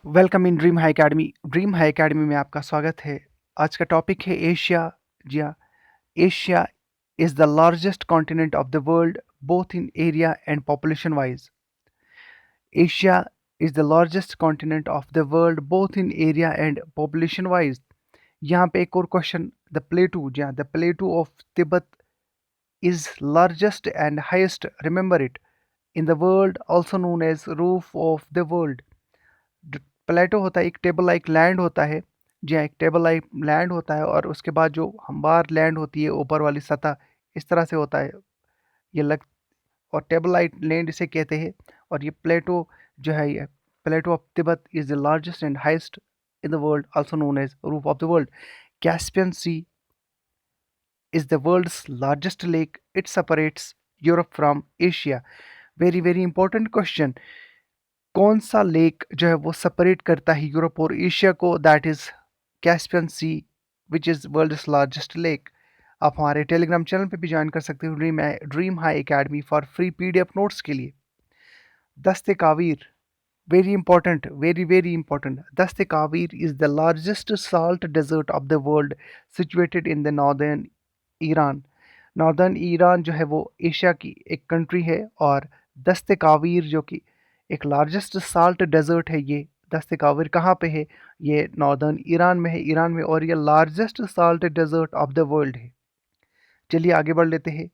Welcome in dream high academy. Dream high academy में आपका स्वागत है। आज का टॉपिक है एशिया। जी हाँ, Asia is the largest continent of the world both in area and population wise. Asia is the largest continent of the world both in area and population wise. यहाँ पे एक और क्वेश्चन, द प्लेटू, जी हाँ, the plateau of Tibet is largest and highest, remember it, in the world, also known as roof of the world. Plateau होता है एक table like land होता है। जी हाँ, एक टेबल लाइक लैंड होता है और उसके बाद जो हमवार लैंड होती है ऊपर वाली सतह, इस तरह से होता है ये लग। और टेबल लाइक लैंड इसे कहते हैं। और ये प्लेटो जो है, ये plateau of Tibet is the largest and highest in the world, also known as roof of the world. Caspian sea is the world's largest lake. It separates Europe from Asia. Very very important question. कौन सा lake जो है वो separate करता है Europe और Asia को? That is Caspian Sea, which is world's largest lake. आप हमारे टेलीग्राम चैनल पे भी ज्वाइन कर सकते हो, dream high academy, for free PDF notes के लिए। दस्ते कावीर, very important, very very important. Daste Kavir is the largest salt desert of the world, situated in the northern Iran. Northern Iran जो है वो एशिया की एक कंट्री है। और दस्ते कावीर जो कि एक लार्जेस्ट साल्ट डेजर्ट है, ये दस्ते कावीर कहाँ पे है? ये नॉर्दर्न ईरान में है, ईरान में। और ये largest salt desert of the world है। चलिए आगे बढ़ लेते हैं।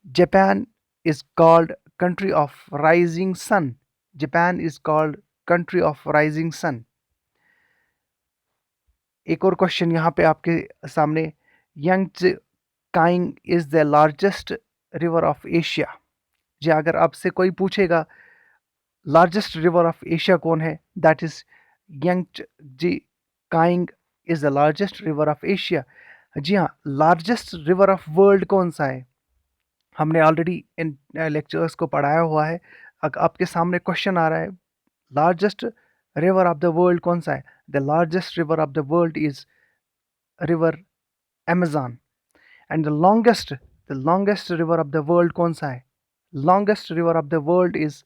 Japan is called country of rising sun. Japan is called country of rising sun. एक और क्वेश्चन यहाँ पे आपके सामने, Yangtze Kiang is the largest river of Asia. जी, अगर आपसे कोई पूछेगा लार्जेस्ट रिवर ऑफ एशिया कौन है, that is Yangtze Kiang is the largest river of Asia. जी हाँ, लार्जेस्ट रिवर ऑफ वर्ल्ड कौन सा है? हमने ऑलरेडी इन लेक्चर्स को पढ़ाया हुआ है। आपके सामने क्वेश्चन आ रहा है, largest river of the world कौन सा है? The largest river of the world is river Amazon. And the longest river of the world कौन सा है? Longest river of the world is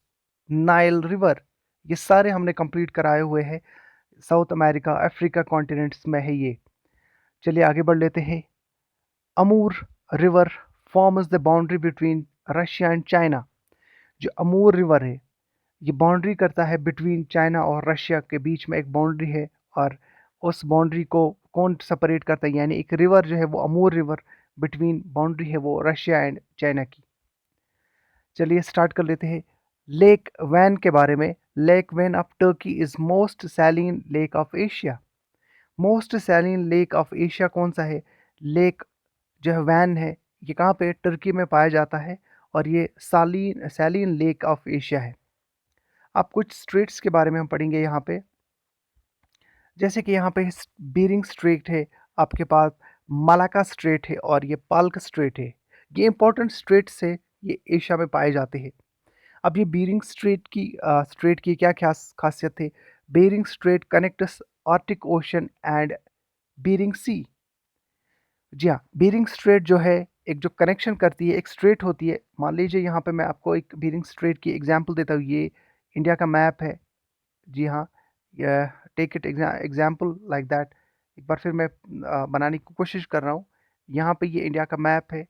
Nile river. ये सारे हमने कंप्लीट कराए हुए हैं। साउथ अमेरिका, अफ्रीका कॉन्टिनेंट्स में है ये। चलिए आगे बढ़ लेते हैं। Amur river forms the boundary between Russia and China. जो अमूर रिवर है, ये बाउंड्री करता है बिटवीन चाइना और रशिया के बीच में एक बाउंड्री है। और उस बाउंड्री को कौन सेपरेट करता है? यानी एक रिवर जो है वो अमूर रिवर, बिटवीन बाउंड्री है वो रशिया एंड चाइना की। चलिए स्टार्ट कर लेते हैं लेक वैन के बारे में। Lake Van of Turkey is most saline lake of Asia. Most saline lake of Asia कौन सा है? लेक जो है वैन है, ये कहाँ पे? टर्की में पाया जाता है। और ये सालीन सैलिन लेक ऑफ एशिया है। अब कुछ स्ट्रेट्स के बारे में हम पढ़ेंगे यहाँ पे। जैसे कि यहाँ पे बीरिंग स्ट्रेट है, आपके पास मलाका स्ट्रेट है और ये पाल्क स्ट्रेट है। ये इंपॉर्टेंट स्ट्रेट्स है, ये एशिया में पाए जाते हैं। अब ये बीरिंग स्ट्रेट की क्या खासियत है? Bering strait connects Arctic ocean and Bering sea. जी हाँ, बीरिंग स्ट्रेट जो है एक जो कनेक्शन करती है, एक स्ट्रेट होती है। मान लीजिए यहाँ पे मैं आपको एक बीरिंग स्ट्रेट की एग्जांपल देता हूँ। ये इंडिया का मैप है। जी हाँ, take it example like that. एक बार फिर मैं बनाने की कोशिश कर रहा हूँ। यहाँ पे ये इंडिया का मैप है,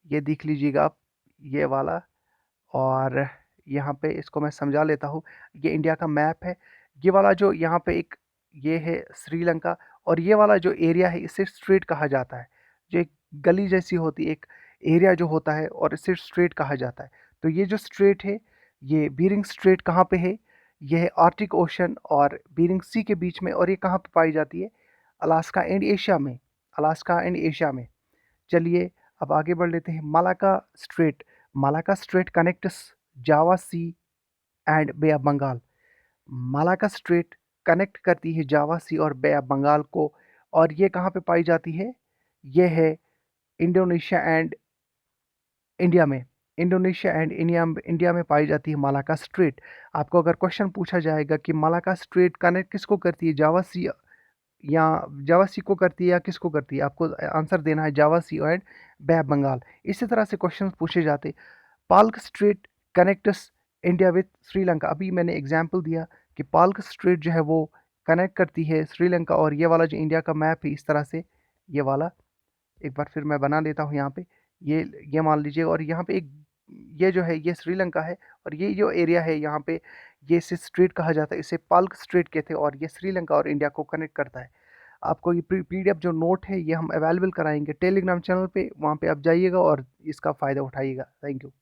ये देख लीजिएगा आप, ये वाला। और यहाँ पे इसको मैं समझा लेता हूँ। ये इंडिया का मैप है। ये वाला जो यहाँ पे एक ये है श्रीलंका। और ये वाला जो एरिया है इसे स्ट्रेट कहा जाता है। जो एक गली जैसी होती है, एक एरिया जो होता है, और इसे स्ट्रेट कहा जाता है। तो ये जो स्ट्रेट है, ये बीरिंग स्ट्रेट कहाँ पे है? ये है आर्टिक ओशन और बीरिंग सी के बीच में। और ये कहाँ पे पाई जाती है? अलास्का एंड एशिया में। अलास्का एंड एशिया में। चलिए अब आगे बढ़ लेते हैं। Malacca Strait. Malacca Strait connects Java Sea and Bay of Bengal. Malacca Strait connect करती है जावा सी और बे ऑफ बंगाल को। और ये कहाँ पे पाई जाती है? ये है इंडोनेशिया एंड इंडिया में। इंडोनेशिया एंड इंडिया में पाई जाती है मालाका स्ट्रेट। आपको अगर क्वेश्चन पूछा जाएगा कि मालाका स्ट्रेट कनेक्ट किसको करती है, जावा सी या जावा सी को करती है या किसको करती है? आपको आंसर देना है जावा Sea and Bay of Bengal. इसी तरह से क्वेश्चन पूछे जाते। Palk straight connects India with Sri Lanka. अभी मैंने एग्जाम्पल दिया कि पाल्क स्ट्रेट जो है वो कनेक्ट करती है श्रीलंका, और ये वाला जो इंडिया का मैप है इस तरह से, ये वाला एक बार फिर मैं बना देता हूँ यहाँ पे। ये मान लीजिए, और यहाँ पे एक ये जो है ये श्रीलंका है, और ये जो एरिया है यहाँ पे ये इसे स्ट्रेट कहा जाता है, इसे पाल्क स्ट्रेट कहते हैं, और ये श्रीलंका और इंडिया को कनेक्ट करता है। आपको ये पीडीएफ जो नोट है ये हम अवेलेबल कराएंगे टेलीग्राम चैनल पे, वहाँ पे आप जाइएगा और इसका फ़ायदा उठाइएगा। Thank you.